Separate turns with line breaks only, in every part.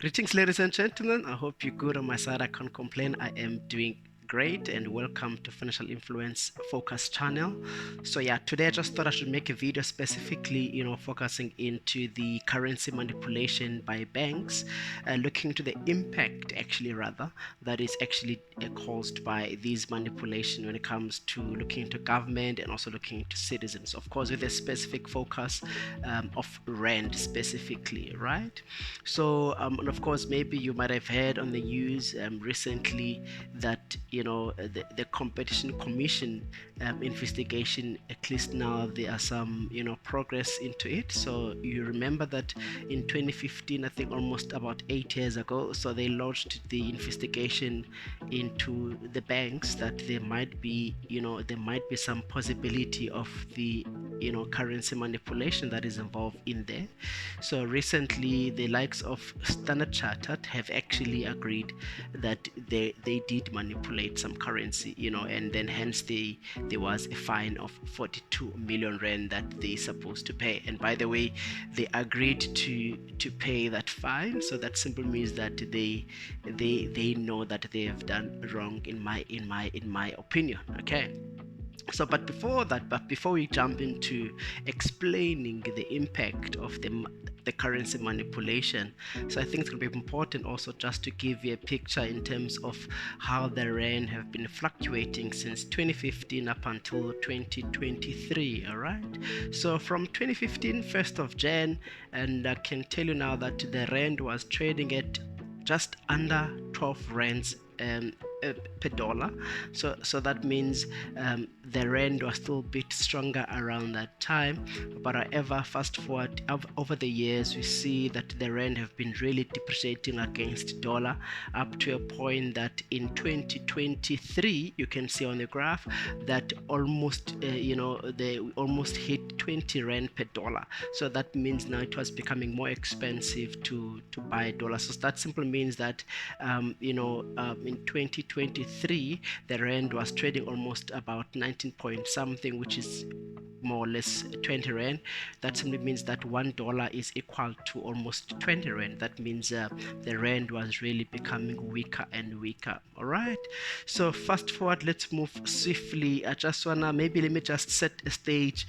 Greetings, ladies and gentlemen. I hope you're good on my side. I can't complain. I am doing great, and welcome to Financial Influence Focus channel. So yeah, today I just thought I should make a video specifically, focusing into the currency manipulation by banks, looking to the impact, actually, rather, that is actually caused by these manipulation when it comes to looking into government and also looking into citizens. Of course, with a specific focus of rand specifically, right? So, and of course, maybe you might have heard on the news recently that the Competition Commission investigation. At least now there are some progress into it. So you remember that in 2015, I think almost about 8 years ago, so they launched the investigation into the banks that there might be some possibility of the currency manipulation that is involved in there. So recently, the likes of Standard Chartered have actually agreed that they did manipulate some currency, and then hence there was a fine of 42 million rand that they supposed to pay. And by the way, they agreed to pay that fine. So that simply means that they know that they have done wrong in my opinion. Okay. So, but before we jump into explaining the impact of the currency manipulation, so I think it's going to be important also just to give you a picture in terms of how the rand have been fluctuating since 2015 up until 2023. All right. So from 2015, 1st of Jan, and I can tell you now that the rand was trading at just under 12 rands per dollar. So that means the rand was still a bit stronger around that time. But however, fast forward over the years, we see that the rand have been really depreciating against dollar up to a point that in 2023, you can see on the graph that almost they almost hit 20 rand per dollar. So that means now it was becoming more expensive to buy dollars. So that simply means that in 2023 the rand was trading almost about 19 point something, which is more or less 20 rand. That simply means that $1 is equal to almost 20 rand. That means the rand was really becoming weaker and weaker. All right. So fast forward, let's move swiftly. Let me just set a stage,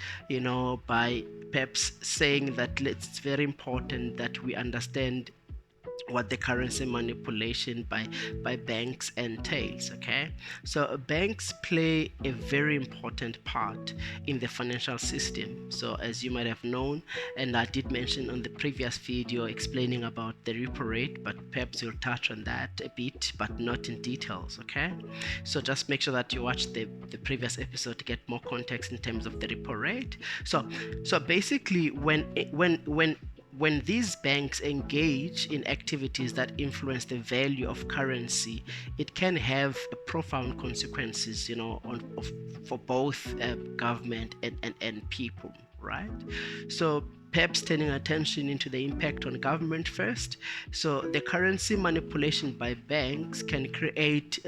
by perhaps saying that it's very important that we understand what the currency manipulation by banks entails. Okay, so banks play a very important part in the financial system. So as you might have known, and I did mention on the previous video explaining about the repo rate, but perhaps we'll touch on that a bit, but not in details. Okay, so just make sure that you watch the previous episode to get more context in terms of the repo rate. So basically, when these banks engage in activities that influence the value of currency, it can have profound consequences, for both government and people, right? So perhaps turning attention into the impact on government first. So the currency manipulation by banks can create,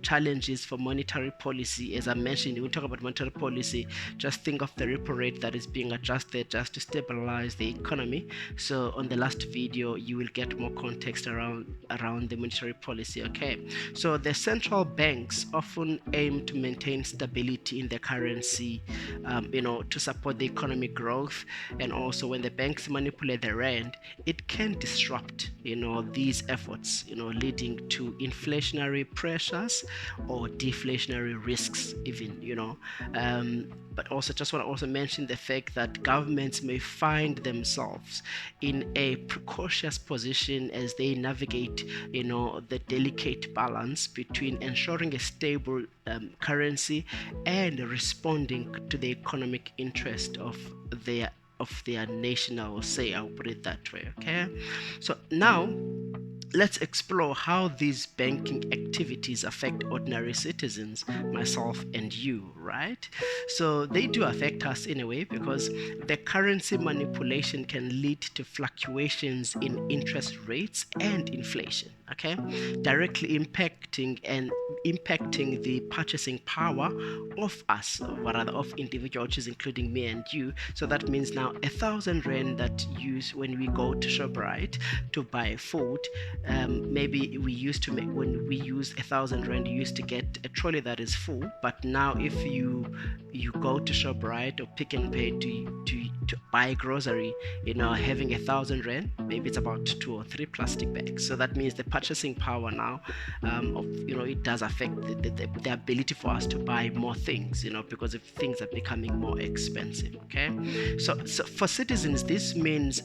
challenges for monetary policy. As I mentioned, when we talk about monetary policy, just think of the repo rate that is being adjusted just to stabilize the economy. So on the last video, you will get more context around the monetary policy. Okay, so the central banks often aim to maintain stability in the currency, to support the economic growth. And also when the banks manipulate the rand, it can disrupt these efforts, leading to inflationary pressures or deflationary risks even. But also just want to also mention the fact that governments may find themselves in a precocious position as they navigate the delicate balance between ensuring a stable currency and responding to the economic interest of their nation. I will say, I'll put it that way. Okay, so now let's explore how these banking activities affect ordinary citizens, myself and you, right? So they do affect us in a way because the currency manipulation can lead to fluctuations in interest rates and inflation, okay, directly impacting the purchasing power of us, or rather of individuals, including me and you. So that means now 1,000 rand that use when we go to ShopRite to buy food, maybe we used to make, when we use 1,000 rand, you used to get a trolley that is full. But now if you go to ShopRite or Pick n Pay to buy grocery, having 1,000 rand, maybe it's about 2 or 3 plastic bags. So that means the purchasing power now, it does affect the ability for us to buy more things, because if things are becoming more expensive. Okay, so for citizens, this means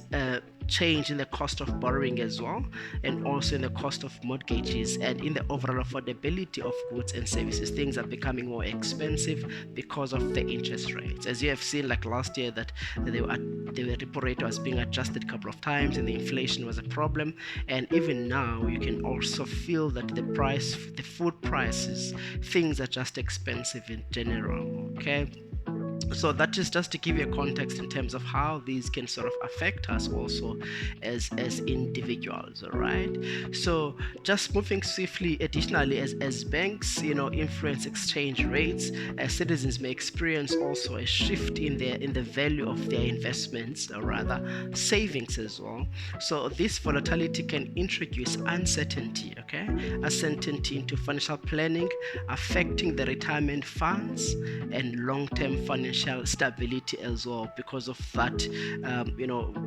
change in the cost of borrowing as well, and also in the cost of mortgages, and in the overall affordability of goods and services. Things are becoming more expensive because of the interest rates, as you have seen, like last year, that the repo rate was being adjusted a couple of times, and the inflation was a problem. And even now, you can also feel that the food prices, things are just expensive in general. Okay, so that is just to give you a context in terms of how these can sort of affect us also as individuals. All right, so just moving swiftly, additionally, as banks influence exchange rates, citizens may experience also a shift in the value of their investments, or rather savings as well. So this volatility can introduce uncertainty, okay, uncertainty into financial planning, affecting the retirement funds and long-term financial stability as well, because of that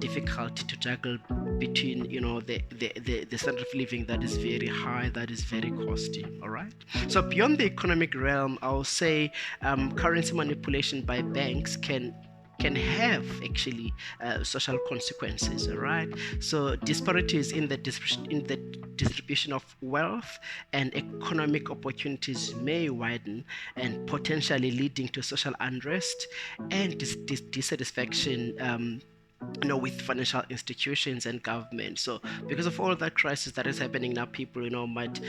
difficulty to juggle between the standard of living that is very high, that is very costly. All right, so beyond the economic realm, I'll say currency manipulation by banks can have actually social consequences. All right, so disparities in the distribution of wealth and economic opportunities may widen, and potentially leading to social unrest and dissatisfaction, with financial institutions and government. So because of all that crisis that is happening now, people might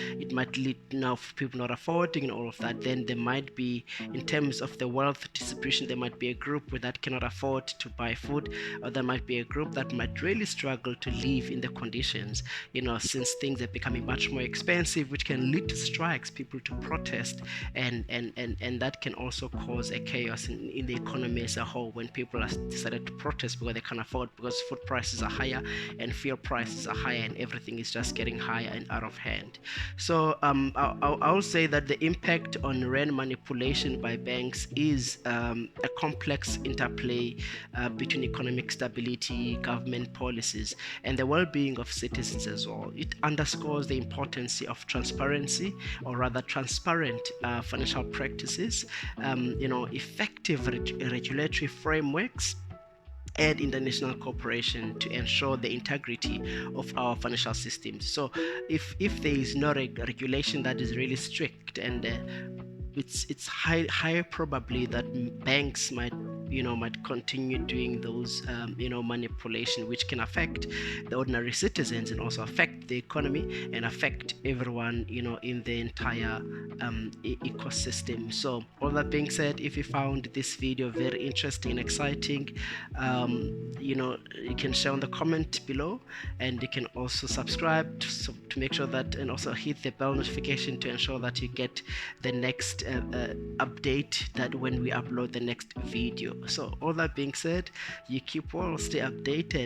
lead now for people not affording all of that. Then there might be, in terms of the wealth distribution, there might be a group that cannot afford to buy food, or there might be a group that might really struggle to live in the conditions, since things are becoming much more expensive, which can lead to strikes, people to protest, and that can also cause a chaos in the economy as a whole, when people are decided to protest because they can't afford, because food prices are higher and fuel prices are higher, and everything is just getting higher and out of hand. So I'll say that the impact on rand manipulation by banks is a complex interplay between economic stability, government policies, and the well-being of citizens as well. It underscores the importance of transparency, or rather transparent financial practices, effective regulatory frameworks, and international cooperation to ensure the integrity of our financial systems. So if there is no regulation that is really strict, and it's higher probably that banks might continue doing those manipulation, which can affect the ordinary citizens, and also affect the economy, and affect everyone in the entire ecosystem. So all that being said, if you found this video very interesting and exciting, you can share on the comment below, and you can also subscribe to make sure that, and also hit the bell notification to ensure that you get the next update, that when we upload the next video. So all that being said, you keep well, stay updated.